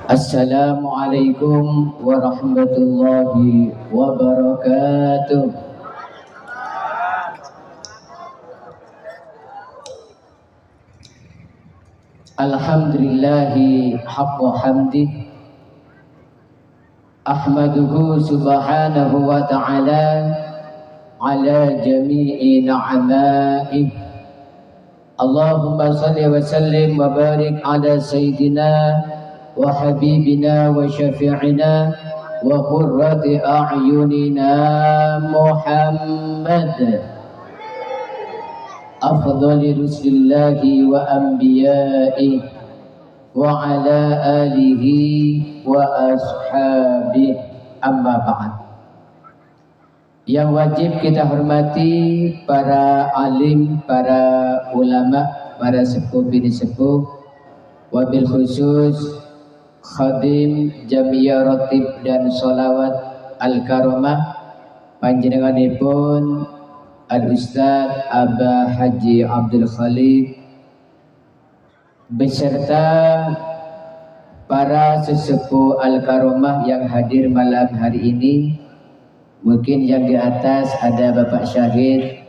Assalamualaikum warahmatullahi wabarakatuh. Alhamdulillahi haqqa hamdih, ahmaduhu subhanahu wa ta'ala ala jami'i na'ama'ih. Allahumma salli wa sallim wa barik ala sayyidina wa habibina wa syafi'ina wa qurrati a'yunina Muhammad afdali rusulillahi wa anbiya'i wa ala alihi wa ashabihi, amma ba'd. Yang wajib kita hormati para alim, para ulama, para sepuh bini sepuh, wabil khusus khadim Jamiyah Ratib dan Sholawat Al-Karomah panjenenganipun Al-Ustaz Abah Haji Abdul Khalid beserta para sesepuh Al-Karomah yang hadir malam hari ini. Mungkin yang di atas ada Bapak Syahid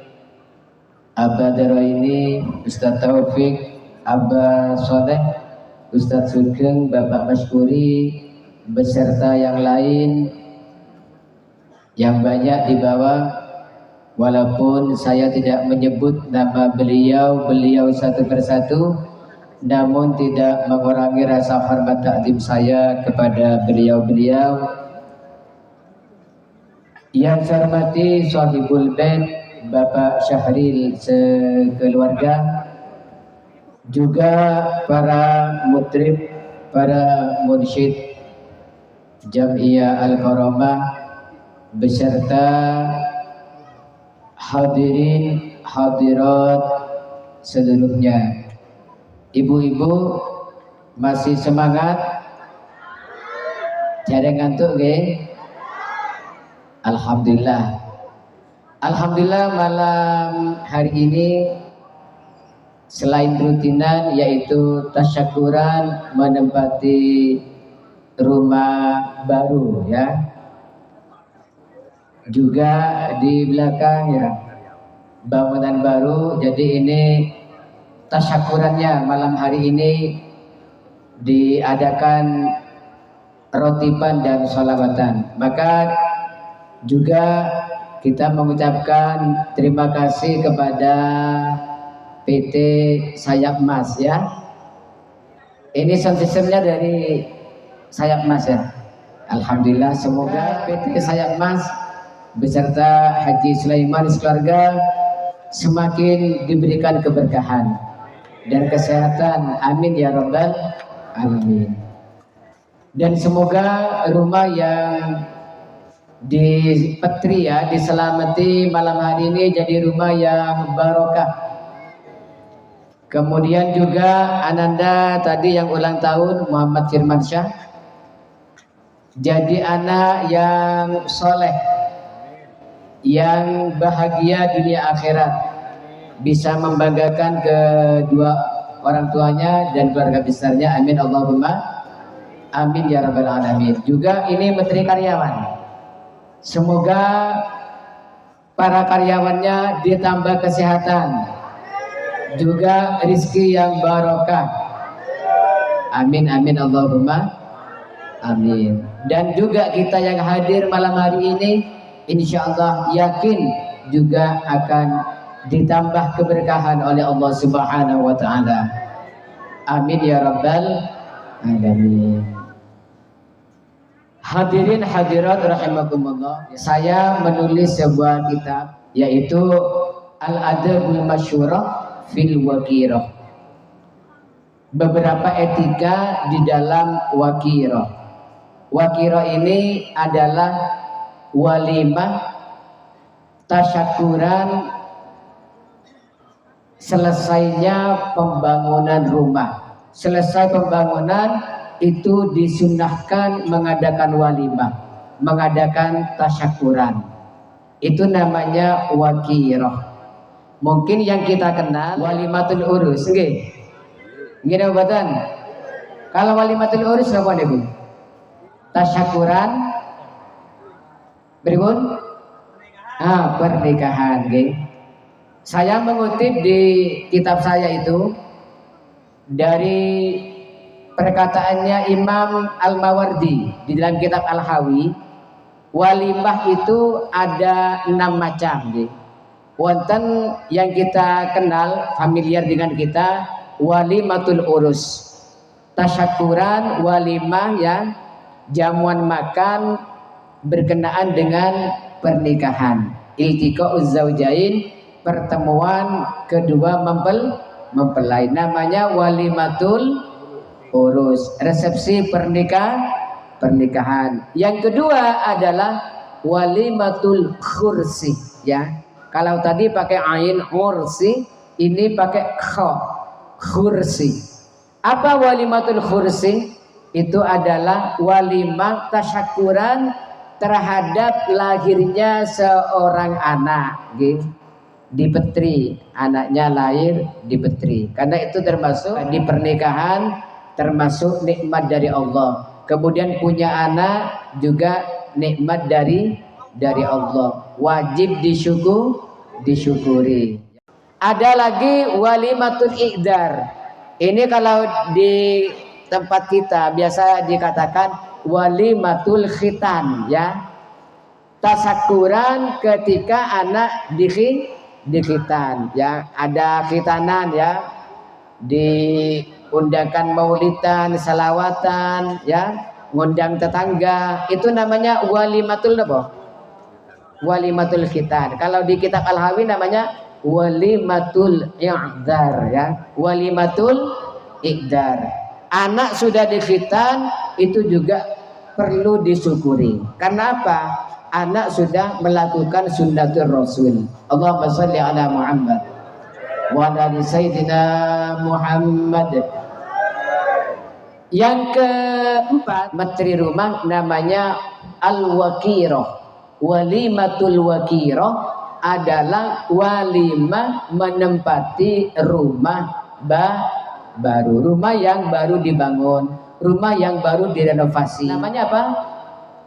Abah Daroini, Ustaz Taufik, Abah Soleh, Ustaz Sugeng, Bapak Maskuri, beserta yang lain yang banyak di bawah. Walaupun saya tidak menyebut nama beliau satu persatu, namun tidak mengurangi rasa hormat takdim saya kepada beliau-beliau. Yang saya hormati Sahibul Bait Bapak Syahril sekeluarga, juga para mutrib, para mursyid Jamiyah Al-Karomah beserta hadirin hadirat seluruhnya. Ibu-ibu masih semangat? Jangan ngantuk nggih? Alhamdulillah. Alhamdulillah malam hari ini selain rutinan yaitu tasyakuran menempati rumah baru ya. Juga di belakang ya bangunan baru. Jadi ini tasyakurannya malam hari ini diadakan rotiban dan sholawatan. Maka juga kita mengucapkan terima kasih kepada PT Sayap Mas ya. Ini sound systemnya dari Sayap Mas ya. Alhamdulillah, semoga PT Sayap Mas beserta Haji Sulaiman sekeluarga semakin diberikan keberkahan dan kesehatan. Amin ya rabbal alamin. Dan semoga rumah yang di Petri ya, diselamati malam hari ini jadi rumah yang barokah. Kemudian juga Ananda tadi yang ulang tahun Muhammad Firman Syah jadi anak yang soleh, yang bahagia dunia akhirat, bisa membanggakan kedua orang tuanya dan keluarga besarnya. Amin Allahumma amin ya rabbal alamin. Juga ini menteri karyawan, semoga para karyawannya ditambah kesehatan, juga rizki yang barokah. Amin amin Allahumma amin. Dan juga kita yang hadir malam hari ini insyaallah yakin juga akan ditambah keberkahan oleh Allah Subhanahu wa taala. Amin ya rabbal alamin. Hadirin hadirat rahimakumullah, saya menulis sebuah kitab yaitu Al-Adabul Masyurah fil Wakirah. Beberapa etika di dalam wakirah. Wakirah ini adalah walimah tasyakuran selesainya pembangunan rumah. Selesai pembangunan itu disunahkan mengadakan walimah, mengadakan tasyakuran. Itu namanya wakirah. Mungkin yang kita kenal walimatul urus, nggih. Nggih obatan. Kalau walimatul urus apa niku? Tasyakuran berikut pernikahan nggih. Saya mengutip di kitab saya itu dari perkataannya Imam Al-Mawardi di dalam kitab Al-Hawi, walimah itu ada 6 macam nggih. Wonten yang kita kenal familiar dengan kita walimatul urus. Tasyakuran walimah yang jamuan makan berkenaan dengan pernikahan. Iltiqa'uz zaujain, pertemuan kedua mempelai, namanya walimatul urus, resepsi pernikahan. Yang kedua adalah walimatul khursi ya. Kalau tadi pakai ain khursi, ini pakai kha khursi. Apa walimatul khursi? Itu adalah walimah tasyakuran terhadap lahirnya seorang anak gitu. Dipetri, anaknya lahir dipetri, karena itu termasuk di pernikahan, termasuk nikmat dari Allah. Kemudian punya anak juga nikmat dari Allah, wajib disyukuri. Ada lagi walimatul iqdar. Ini kalau di tempat kita biasa dikatakan walimatul khitan ya, tasyakuran ketika anak dikhitan ya, ada khitanan ya, diundangkan maulidan, salawatan ya, ngundang tetangga, itu namanya walimatul apa? Walimatul khitan. Kalau di kitab Al-Hawi namanya walimatul i'dar ya, walimatul i'dar. Anak sudah dikhitan itu juga perlu disyukuri. Karena apa? Anak sudah melakukan sunnatul Rasul. Allahumma shalli ala Muhammad wa ala sayyidina Muhammad. Yang keempat, menteri rumah namanya al-waqirah. Walimatul waqirah adalah walimah menempati rumah baru, rumah yang baru dibangun, rumah yang baru direnovasi. Namanya apa?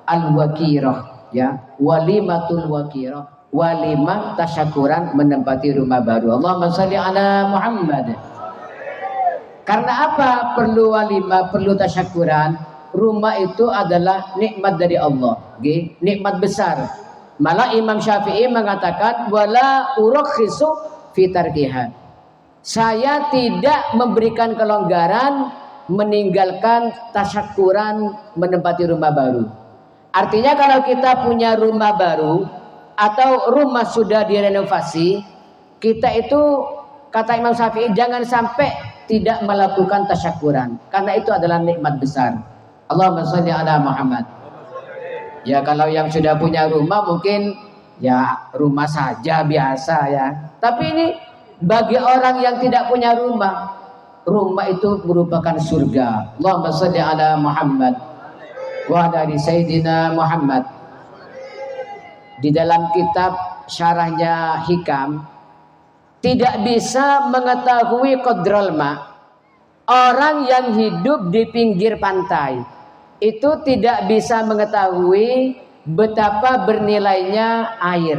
Al-waqirah ya, walimatul waqirah, walimah tasyakuran menempati rumah baru. Allahumma shalli ala Muhammad. Karena apa perlu walimah, perlu tasyakuran? Rumah itu adalah nikmat dari Allah, nikmat besar. Malah Imam Syafi'i mengatakan wala urakhisu fi tarkiha. Saya tidak memberikan kelonggaran meninggalkan tasyakuran menempati rumah baru. Artinya kalau kita punya rumah baru atau rumah sudah direnovasi, kita itu kata Imam Syafi'i jangan sampai tidak melakukan tasyakuran, karena itu adalah nikmat besar. Allahumma shalli ala Muhammad. Ya kalau yang sudah punya rumah mungkin ya rumah saja biasa ya. Tapi ini bagi orang yang tidak punya rumah, rumah itu merupakan surga. Allahumma shalli ala Muhammad wa ala sayyidina Muhammad. Di dalam kitab syarahnya Hikam, tidak bisa mengetahui qadral ma. Orang yang hidup di pinggir pantai itu tidak bisa mengetahui betapa bernilainya air.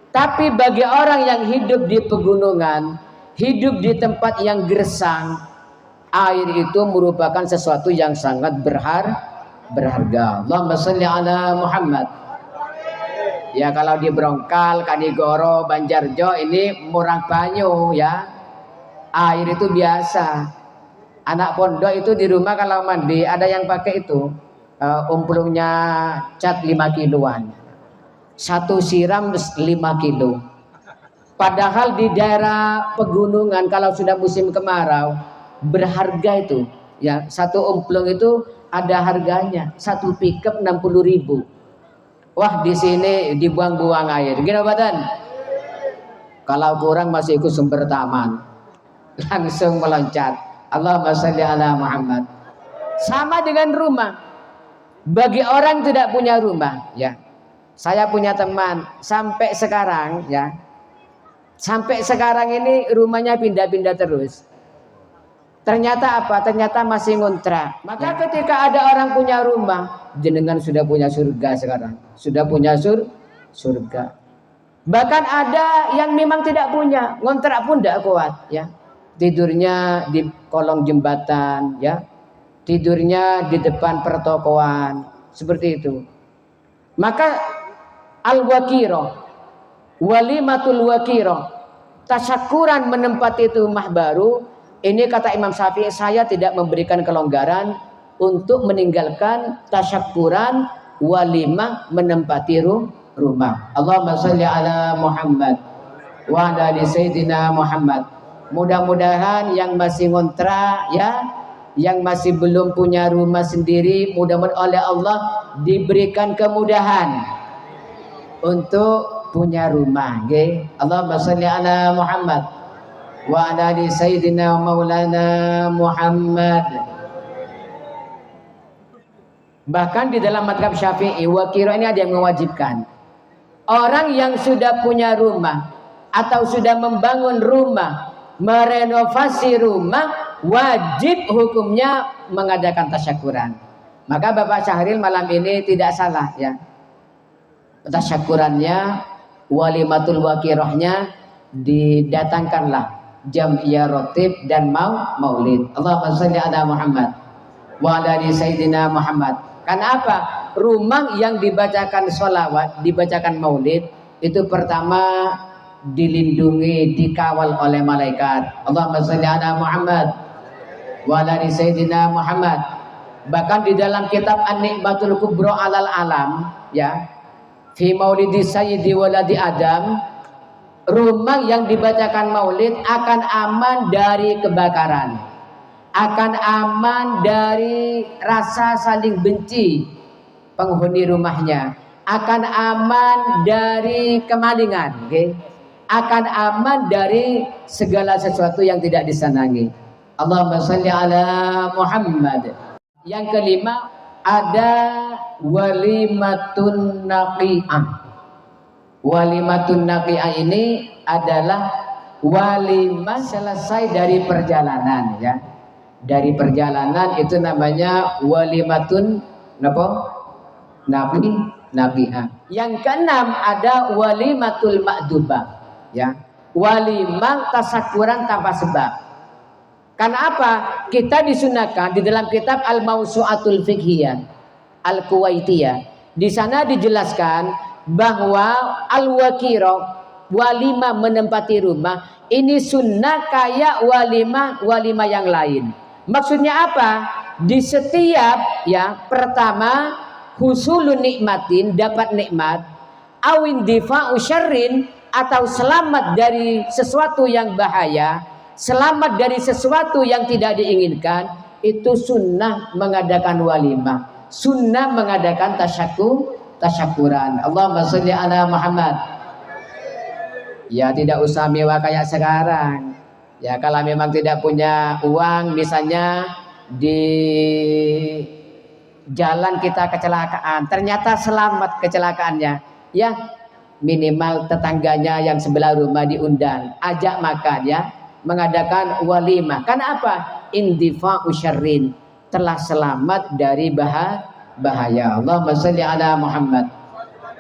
Tapi bagi orang yang hidup di pegunungan, hidup di tempat yang gersang, air itu merupakan sesuatu yang sangat berharga. Allahumma shalli ala Muhammad. Ya kalau di Brongkal, Kanigoro, Banjarjo ini murah banyu ya. Air itu biasa. Anak pondok itu di rumah kalau mandi ada yang pakai itu umplungnya cat 5 kiloan. Satu siram 5 kilo. Padahal di daerah pegunungan kalau sudah musim kemarau berharga itu. Ya, satu umplung itu ada harganya. Satu pickup 60.000. Wah, di sini dibuang-buang air. Gimana badan? Kalau kurang masih ikut sumber taman. Langsung meloncat. Allahumma shalli ala Muhammad. Sama dengan rumah. Bagi orang tidak punya rumah, ya. Saya punya teman sampai sekarang, ya. Sampai sekarang ini rumahnya pindah-pindah terus. Ternyata apa? Ternyata masih ngontrak. Maka ketika ada orang punya rumah, jenengan sudah punya surga sekarang. Sudah punya surga. Bahkan ada yang memang tidak punya, ngontrak pun tidak kuat, ya. Tidurnya di kolong jembatan, ya. Tidurnya di depan pertokoan, seperti itu. Maka al-wakiro, walimatul wakiro, tasyakuran menempati rumah baru. Ini kata Imam Syafi'i, saya tidak memberikan kelonggaran untuk meninggalkan tasyakuran walimah menempati rumah. Allahumma sholli ala Muhammad wa ala ali sayyidina Muhammad. Mudah-mudahan yang masih ngontrak, ya, yang masih belum punya rumah sendiri, mudah-mudahan oleh Allah diberikan kemudahan untuk punya rumah, okay? Allahumma sholli ala Muhammad wa ala ali sayyidina maulana Muhammad. Bahkan di dalam mazhab Syafi'i, wakiro ini ada yang mewajibkan. Orang yang sudah punya rumah atau sudah membangun rumah, merenovasi rumah, wajib hukumnya mengadakan tasyakuran. Maka Bapak Syahril malam ini tidak salah, ya. Tasyakurannya, walimatul wakirohnya didatangkanlah jam'iyah rotib dan maulid. Allahumma sholli ala Muhammad wa ala ali sayyidina Muhammad. Karena apa? Rumah yang dibacakan sholawat, dibacakan maulid, itu pertama dilindungi, dikawal oleh malaikat. Allahumma sholli ala Muhammad wa ala ali sayyidina Muhammad. Bahkan di dalam kitab An-Nikmatul Kubra alal alam, ya, fi maulidi sayyidi waladi Adam, rumah yang dibacakan maulid akan aman dari kebakaran, akan aman dari rasa saling benci penghuni rumahnya, akan aman dari kemalingan, okay? Akan aman dari segala sesuatu yang tidak disenangi. Allahumma sholli ala Muhammad. Yang kelima, ada walimatun naqi'ah. Walimatun naqi'ah ini adalah walimah selesai dari perjalanan, ya. Dari perjalanan itu namanya walimatun naqi'ah. Yang keenam ada walimatul ma'dubah, ya. Walimah tasyakuran tanpa sebab. Karena apa? Kita disunahkan di dalam kitab Al-Mawsu'atul Fiqhiyah Al-Kuwaitiyah. Di sana dijelaskan bahwa al-wakiro, walimah menempati rumah, ini sunnah kayak walimah yang lain. Maksudnya apa? Di setiap, ya, pertama husulun nikmatin, dapat nikmat, awin difa'u syarrin, atau selamat dari sesuatu yang bahaya, selamat dari sesuatu yang tidak diinginkan, itu sunnah mengadakan walimah, sunnah mengadakan tasyakuran. Allahumma sholli ala Muhammad. Ya, tidak usah mewah kayak sekarang. Ya, kalau memang tidak punya uang, misalnya di jalan kita kecelakaan, ternyata selamat kecelakaannya, ya, minimal tetangganya yang sebelah rumah diundang, ajak makan, ya, mengadakan walimah. Karena apa? Indifa'u syarrin, telah selamat dari bahaya. Allahumma sholli ala Muhammad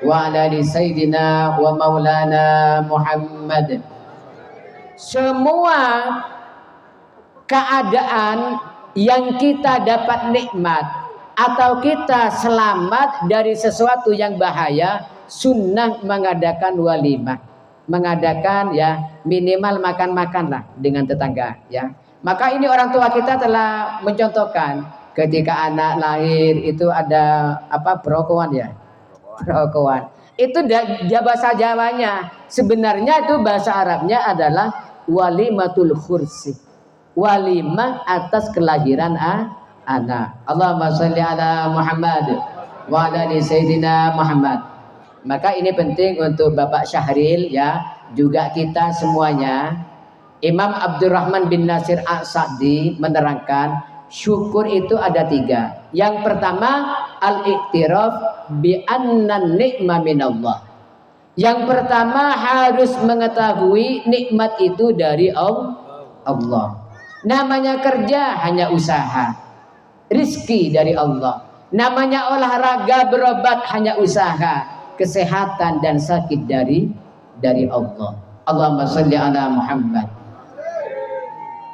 wa ala ali sayyidina wa maulana Muhammad. Semua keadaan yang kita dapat nikmat atau kita selamat dari sesuatu yang bahaya, sunnah mengadakan walimah, mengadakan, ya, minimal makan-makanlah dengan tetangga, ya. Maka ini orang tua kita telah mencontohkan ketika anak lahir itu ada apa, berokoan, ya, berokoan. Itu bahasa Jawanya. Sebenarnya itu bahasa Arabnya adalah walimatul khursi, walimah atas kelahiran anak. Allahumma sholli ala Muhammad wa ala ali sayyidina Muhammad. Maka ini penting untuk Bapak Syahril, ya, juga kita semuanya. Imam Abdurrahman bin Nasir As-Sa'di menerangkan syukur itu ada 3. Yang pertama, al-iktiraf bi anna ni'ma minallah. Yang pertama harus mengetahui nikmat itu dari Allah. Namanya kerja hanya usaha, rizki dari Allah. Namanya olahraga berobat hanya usaha, kesehatan dan sakit dari Allah. Allahumma sholli ala Muhammad.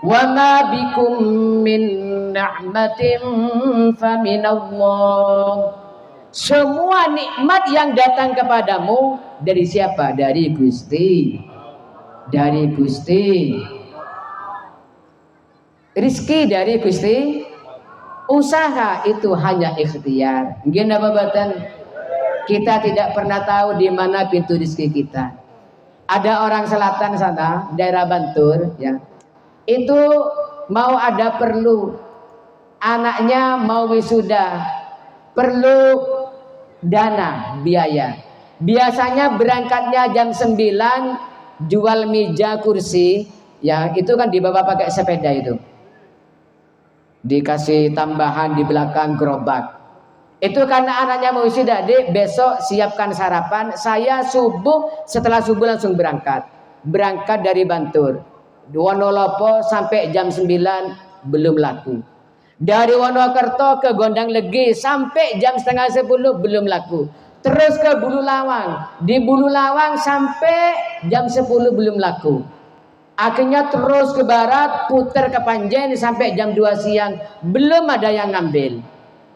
Wa ma bikum min ni'matin faminallah. Semua nikmat yang datang kepadamu dari siapa? Dari Gusti. Dari Gusti. Rizki dari Gusti. Usaha itu hanya ikhtiar. Gimana babatan? Kita tidak pernah tahu di mana pintu rizki kita. Ada orang selatan sana, daerah Bantul, ya. Itu mau ada perlu, anaknya mau wisuda, perlu dana, biaya. Biasanya berangkatnya jam 9, jual meja kursi, ya itu kan dibawa pakai sepeda itu. Dikasih tambahan di belakang gerobak. Itu karena anaknya mau wisuda, Dek, besok siapkan sarapan. Saya setelah subuh langsung berangkat. Berangkat dari Bantul. Wonolopo sampai jam 9 belum laku. Dari Wonokerto ke Gondang Legi sampai jam setengah 10 belum laku. Terus ke Bulu Lawang. Di Bulu Lawang sampai jam 10 belum laku. Akhirnya terus ke barat, putar ke Panjen sampai jam 2 siang. Belum ada yang ngambil.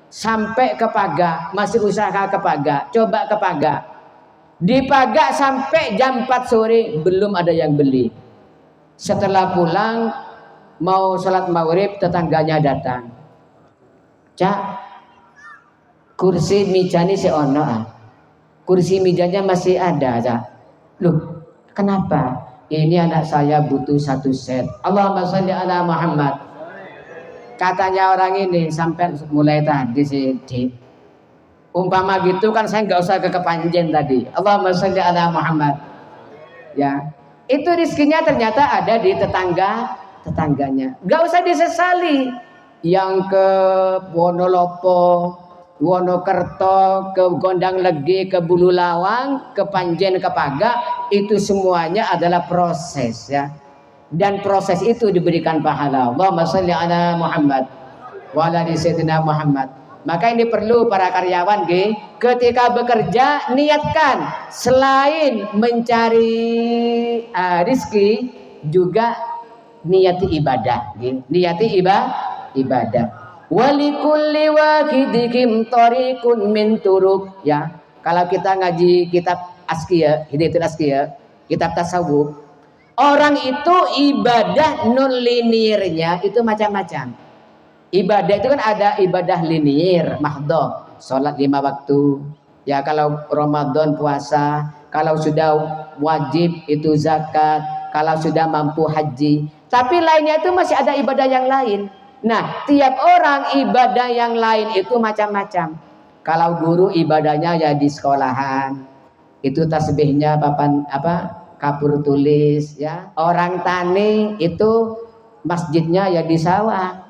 Sampai ke Pagak, masih usaha ke Pagak. Coba ke Pagak. Di Pagak sampai jam 4 sore belum ada yang beli. Setelah pulang mau sholat maghrib, tetangganya datang. Cak, kursi mijani seono. Kursi mijanya masih ada, Cak. Loh, kenapa? Ini anak saya butuh 1 set. Allahumma sholli ala Muhammad. Katanya orang ini sampai mulai tadi sih, umpama gitu kan saya nggak usah ke Kepanjen tadi. Allahumma sholli ala Muhammad. Ya, itu rizkinya ternyata ada di tetangganya. Nggak usah disesali. Yang ke Wonolopo, Wonokerto, ke Gondang Legi, ke Bulu Lawang, ke Panjen, ke Pagak, itu semuanya adalah proses, ya. Dan proses itu diberikan pahala. Allahumma sholli ala Muhammad wa ala sayyidina Muhammad. Maka ini perlu para karyawan, ketika bekerja niatkan selain mencari rizki juga niati ibadah, niati ibadah. Walikulli wahidikum tariqun min turuk, ya. Kalau kita ngaji kitab Asqiyah, Hidayatul Asqiyah, kitab tasawuf, orang itu ibadah non liniernya itu macam-macam. Ibadah itu kan ada ibadah linier, mahdhah, sholat 5 waktu. Ya kalau Ramadan puasa, kalau sudah wajib itu zakat, kalau sudah mampu haji. Tapi lainnya itu masih ada ibadah yang lain. Nah, tiap orang ibadah yang lain itu macam-macam. Kalau guru ibadahnya ya di sekolahan, itu tasbihnya papan kapur tulis, ya. Orang tani itu masjidnya ya di sawah.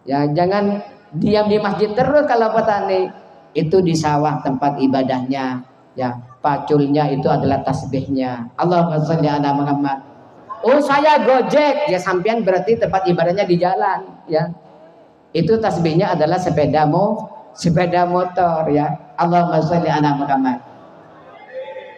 Ya, jangan diam di masjid terus kalau petani. Itu di sawah tempat ibadahnya, ya. Paculnya itu adalah tasbihnya. Allahumma sholli ala Muhammad. Oh, saya Gojek, ya sampean berarti tempat ibadahnya di jalan, ya. Itu tasbihnya adalah sepeda motor, ya. Allahumma sholli ala Muhammad.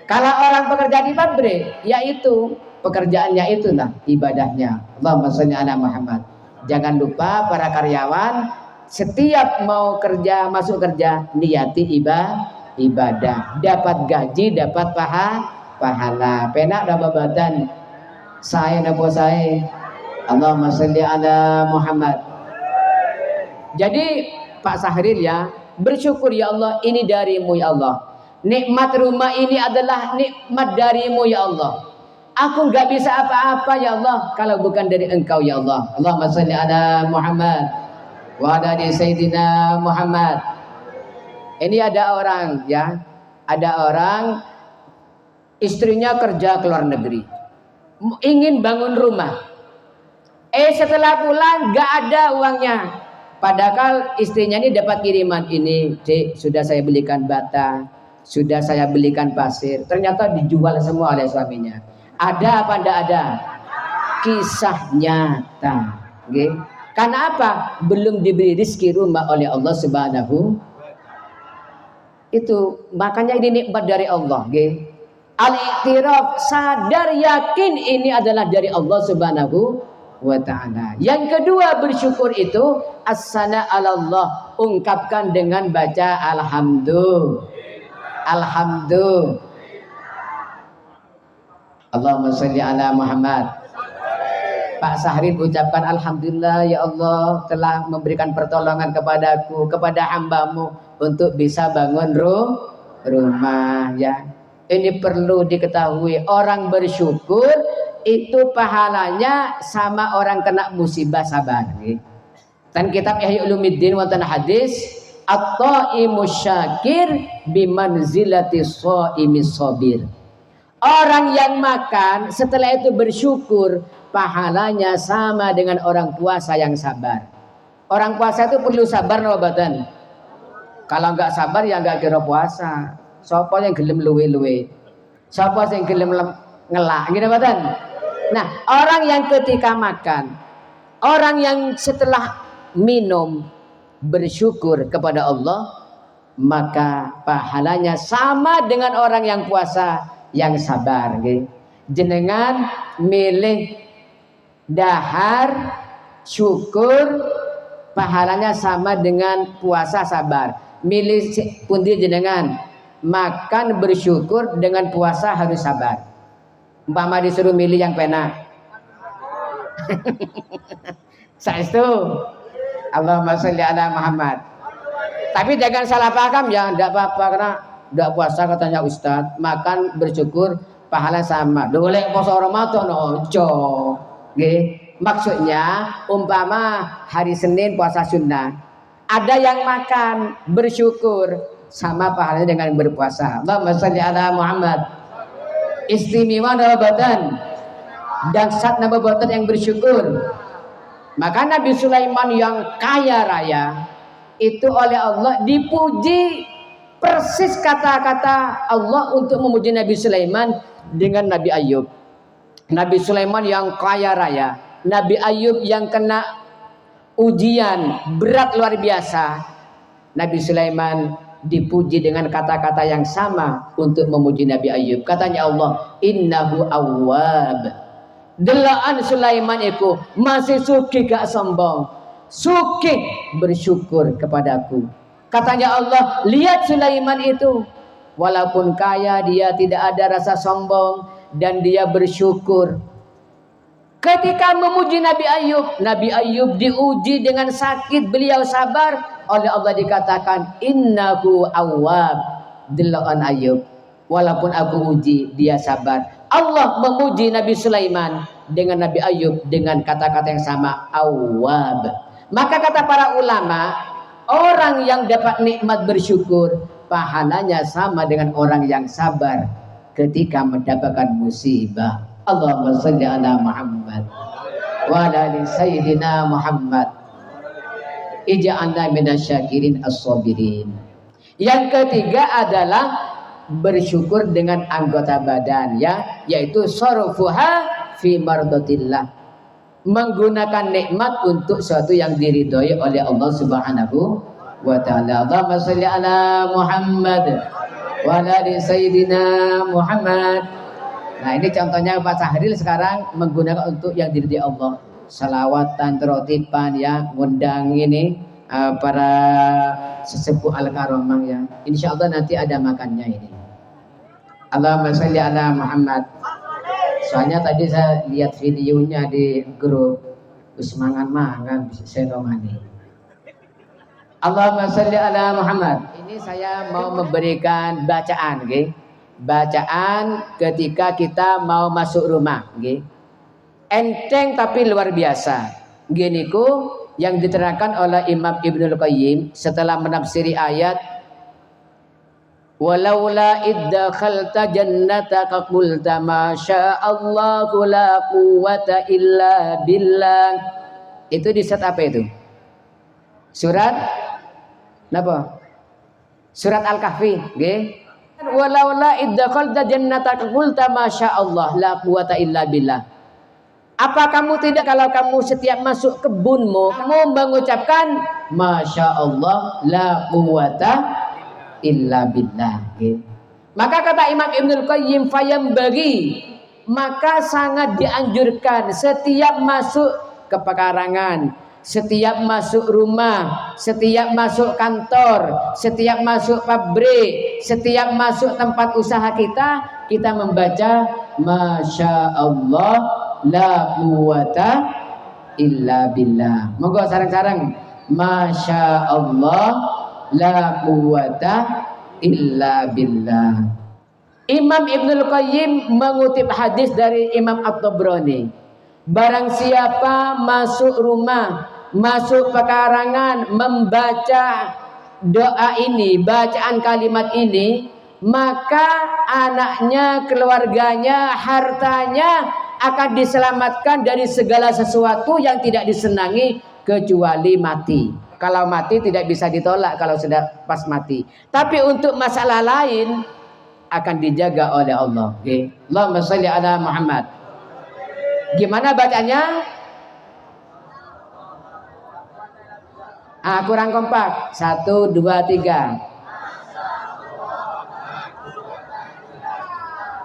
Kalau orang bekerja di pabrik, yaitu pekerjaannya itu nah ibadahnya. Allahumma sholli ala Muhammad. Jangan lupa para karyawan, setiap mau kerja, masuk kerja, niati ibadah. Dapat gaji, dapat pahala. Penak dan babatan. Saya napa saya. Allahumma sholli ala Muhammad. Jadi Pak Sahril, ya, bersyukur ya Allah, ini darimu ya Allah. Nikmat rumah ini adalah nikmat darimu ya Allah. Aku nggak bisa apa-apa ya Allah kalau bukan dari Engkau ya Allah. Allahumma sholli ala Muhammad wa ala sayyidina Muhammad. Ini ada orang, ya, ada orang istrinya kerja ke luar negeri, ingin bangun rumah. Setelah pulang nggak ada uangnya. Padahal istrinya ini dapat kiriman ini, Dek, sudah saya belikan bata, sudah saya belikan pasir. Ternyata dijual semua oleh suaminya. Ada apa enggak ada? Kisah nyata. nggih. Karena apa? Belum diberi rezeki rumah oleh Allah Subhanahu. Itu makanya ini nikmat dari Allah, nggih. Al-i'tiraf, sadar yakin ini adalah dari Allah Subhanahu wa taala. Yang kedua bersyukur itu as-sana 'ala Allah, ungkapkan dengan baca alhamdulillah. Alhamdulillah. Allahumma shalli ala Muhammad. Pak Sahrin ucapkan alhamdulillah ya Allah telah memberikan pertolongan kepadaku, kepada hambamu untuk bisa bangun rumah ya. Ini perlu diketahui, orang bersyukur itu pahalanya sama orang kena musibah sabar. Dan kitab Ihya Ulumuddin wonten hadis at-thaimus syakir bimanzilati shaimis sabir. Orang yang makan setelah itu bersyukur, pahalanya sama dengan orang puasa yang sabar. Orang puasa itu perlu sabar no badan. Kalau nggak sabar ya nggak kira puasa. Siapa yang gelem luwe-luwe? Siapa yang gelem ngelak? Gitu badan. Nah, orang yang ketika makan, orang yang setelah minum bersyukur kepada Allah, maka pahalanya sama dengan orang yang puasa yang sabar. Gitu. Jenengan milih dahar syukur, pahalanya sama dengan puasa sabar. Milih pundi jenengan, makan bersyukur dengan puasa harus sabar. Umpama disuruh milih yang penak. Saestu. Allahumma sholli ala Muhammad. Tapi jangan salah paham ya, enggak apa-apa karena enggak puasa katanya Ustadz, makan bersyukur pahala sama. Boleh puasa Ramadan ojo. Nggih. Maksudnya umpama hari Senin puasa sunnah, ada yang makan bersyukur sama pahalanya dengan berpuasa. Allahumma sholli ala Muhammad. Istimewa nama badan dan sat nama badan yang bersyukur. Maka Nabi Sulaiman yang kaya raya itu oleh Allah dipuji persis kata-kata Allah untuk memuji Nabi Sulaiman dengan Nabi Ayub. Nabi Sulaiman yang kaya raya, Nabi Ayub yang kena ujian berat luar biasa. Nabi Sulaiman dipuji dengan kata-kata yang sama untuk memuji Nabi Ayub. Katanya Allah, innahu awwab. Delaan Sulaiman itu masih suki gak sombong, suki bersyukur kepadaku. Katanya Allah, lihat Sulaiman itu, walaupun kaya dia tidak ada rasa sombong dan dia bersyukur. Ketika memuji Nabi Ayub diuji dengan sakit, beliau sabar. Oleh Allah dikatakan innahu awwab. Delaan Ayub, walaupun aku uji dia sabar. Allah memuji Nabi Sulaiman dengan Nabi Ayub dengan kata-kata yang sama, awwab. Maka kata para ulama, orang yang dapat nikmat bersyukur pahalanya sama dengan orang yang sabar ketika mendapatkan musibah. Allahumma shalli ala Muhammad wa ala ali sayyidina Muhammad. Ij'alna minasyakirin as-sabirin. Yang ketiga adalah bersyukur dengan anggota badan ya, yaitu sarfuha fi mardatillah, menggunakan nikmat untuk sesuatu yang diridhoi oleh Allah Subhanahu wa taala. Allahumma shalli ala Muhammad wa ala ali sayyidina Muhammad. Nah, ini contohnya Pak Sahril sekarang menggunakan untuk yang diridhoi Allah. Salawatan, terotipan ya, ngundang ini para sesepuh Al-Karomah ya. Insyaallah nanti ada makannya ini. Allahumma sholli ala Muhammad. Soalnya tadi saya lihat videonya di grup, mangan saya romani. Allahumma sholli ala Muhammad. Ini saya mau memberikan bacaan, okay? Bacaan ketika kita mau masuk rumah, okay? Enteng tapi luar biasa. Gini ku yang diterangkan oleh Imam Ibnul Qayyim setelah menafsiri ayat walaula iddakhalta jannataka qulta ma sya'allahu la quwwata illa billah. Itu di surat apa itu? Surat apa? Surat Al-Kahfi, nggih. Walaula iddakhalta jannataka qulta ma sya'allah la quwwata illa billah. Apa kamu tidak kalau kamu setiap masuk kebunmu kamu mengucapkan Masya Allah la quwata illa billah. Maka kata Imam Ibnul Qayyim bagi maka sangat dianjurkan setiap masuk ke pekarangan, setiap masuk rumah, setiap masuk kantor, setiap masuk pabrik, setiap masuk tempat usaha kita membaca Masya Allah la quwata illa billah. Monggo sareng-sareng Masya Allah la quwata illa billah. Imam Ibnul Qayyim mengutip hadis dari Imam At-Tabrani. Barang siapa masuk rumah, masuk pekarangan, membaca doa ini, bacaan kalimat ini, maka anaknya, keluarganya, hartanya akan diselamatkan dari segala sesuatu yang tidak disenangi kecuali mati. Kalau mati tidak bisa ditolak kalau sudah pas mati. Tapi untuk masalah lain akan dijaga oleh Allah. Allahumma shalli ala Muhammad. Gimana bacanya? Kurang kompak. 1, 2, 3.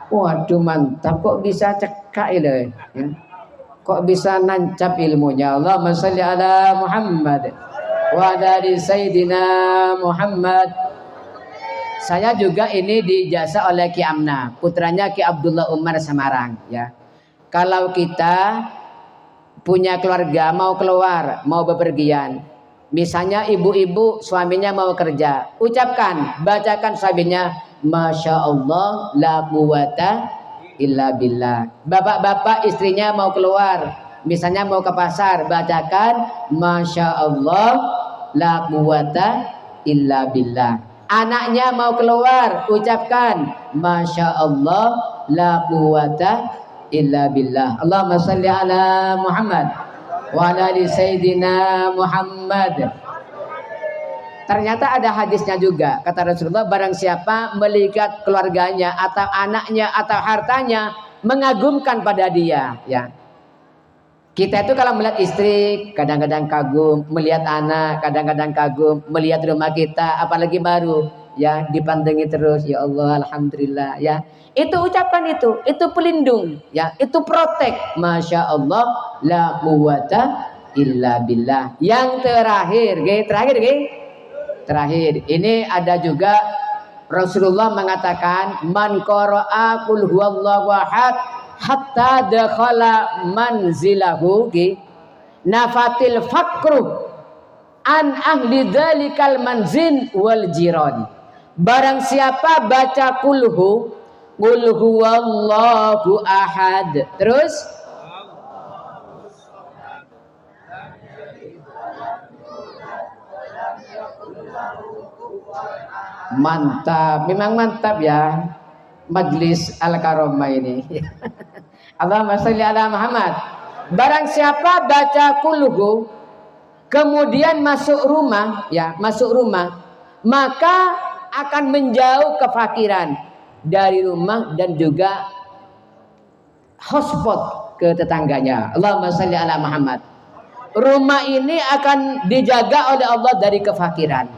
Waduh mantap, kok bisa cekak ini ya? Kok bisa nancap ilmunya. Allahumma shalli ala Muhammad wa dari Sayyidina Muhammad. Saya juga ini dijasa oleh Ki Amna, putranya Ki Abdullah Umar Semarang ya. Kalau kita punya keluarga mau keluar, mau bepergian, misalnya ibu-ibu suaminya mau kerja, ucapkan, bacakan suaminya Masya Allah la quwata illa billah. Bapak-bapak istrinya mau keluar, misalnya mau ke pasar, bacakan Masya Allah la quwata illa billah. Anaknya mau keluar, ucapkan Masya Allah la quwata illa billah. Allahumma salli ala Muhammad wa ala ali Sayyidina Muhammad. Ternyata ada hadisnya juga. Kata Rasulullah, barang siapa melihat keluarganya atau anaknya atau hartanya mengagumkan pada dia ya. Kita itu kalau melihat istri kadang-kadang kagum, melihat anak kadang-kadang kagum, melihat rumah kita apalagi baru ya dipandangi terus ya Allah alhamdulillah ya. Itu ucapan itu pelindung ya, itu protek. Masya Allah la quwata illa billah. Yang terakhir ini ada juga Rasulullah mengatakan man qara'a qul huwallahu ahad hatta dakhala manzilahu nafatil fakru an ahli dzalikal manzil wal jiran. Barang siapa baca qul huwallahu ahad terus mantap, memang mantap ya Majlis Al-Karomah ini. Allahumma sholli ala Muhammad. Barang siapa baca kulhu kemudian masuk rumah ya, maka akan menjauh kefakiran dari rumah dan juga hotspot ke tetangganya. Allahumma sholli ala Muhammad. Rumah ini akan dijaga oleh Allah dari kefakiran,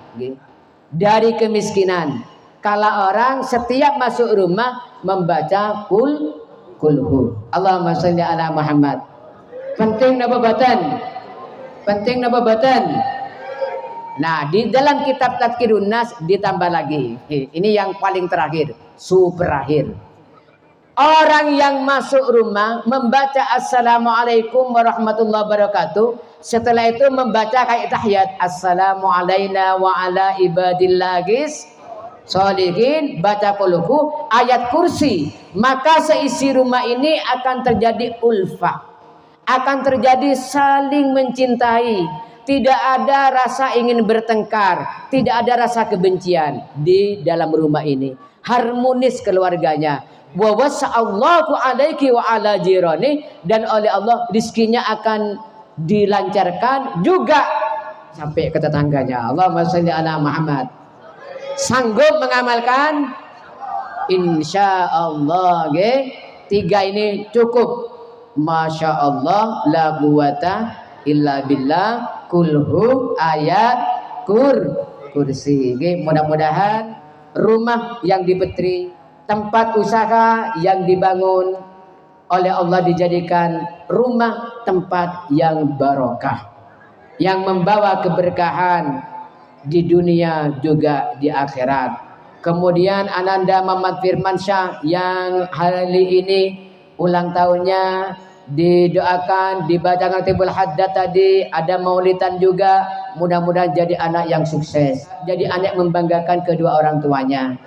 dari kemiskinan. Kalau orang setiap masuk rumah membaca kulhu. Allahumma sholli ala Muhammad. Penting napa boten? Nah, di dalam kitab Tadhkirun Nas ditambah lagi. Ini yang paling terakhir, super akhir. Orang yang masuk rumah membaca Assalamualaikum warahmatullahi wabarakatuh. Setelah itu membaca kayak tahiyat Assalamu alayna wa ala ibadillahis sholihin, baca kulhu ayat kursi, maka seisi rumah ini akan terjadi ulfah, akan terjadi saling mencintai, tidak ada rasa ingin bertengkar, tidak ada rasa kebencian di dalam rumah ini, harmonis keluarganya. Wa wasa'allahu alaiki wa ala jirani, dan oleh Allah rizkinya akan dilancarkan juga sampai ke tetangganya. Allahumma sholli ala Muhammad. Sanggup mengamalkan? Insya Allah, 3 ini cukup. Masya Allah, la quwata illa billah, kulhu ayat kursi. Mudah-mudahan rumah yang dipetri, tempat usaha yang dibangun oleh Allah dijadikan rumah tempat yang barokah, yang membawa keberkahan di dunia juga di akhirat. Kemudian Ananda Mamat Firmansyah yang hari ini ulang tahunnya, didoakan, dibacakan Tibul Haddad tadi, ada maulidan juga. Mudah-mudahan jadi anak yang sukses, jadi anak membanggakan kedua orang tuanya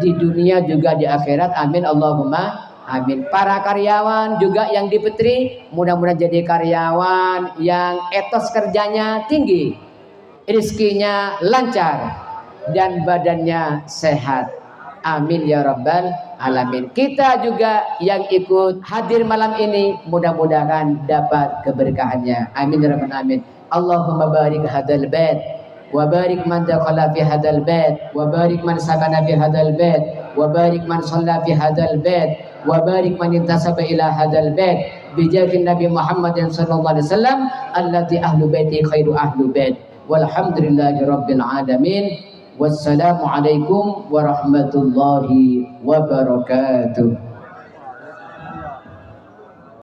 di dunia juga di akhirat. Amin Allahumma amin. Para karyawan juga yang dipetri, mudah-mudahan jadi karyawan yang etos kerjanya tinggi, rezekinya lancar, dan badannya sehat. Amin ya rabbal alamin. Kita juga yang ikut hadir malam ini, mudah-mudahan dapat keberkahannya. Amin ya rabbal alamin. Allahumma barik hadal bait, wa barik man dakhala fi hadal bait, wa barik man sakana fi hadal bait, wa barik man shalla fi hadal bait, wa barik man intasaba ila hadal bait bi jahi Nabi Muhammad sallallahu alaihi wasallam allati ahlu baiti khairu ahlu bait. Walhamdulillahi rabbil alamin. Wassalamualaikum warahmatullahi wabarakatuh.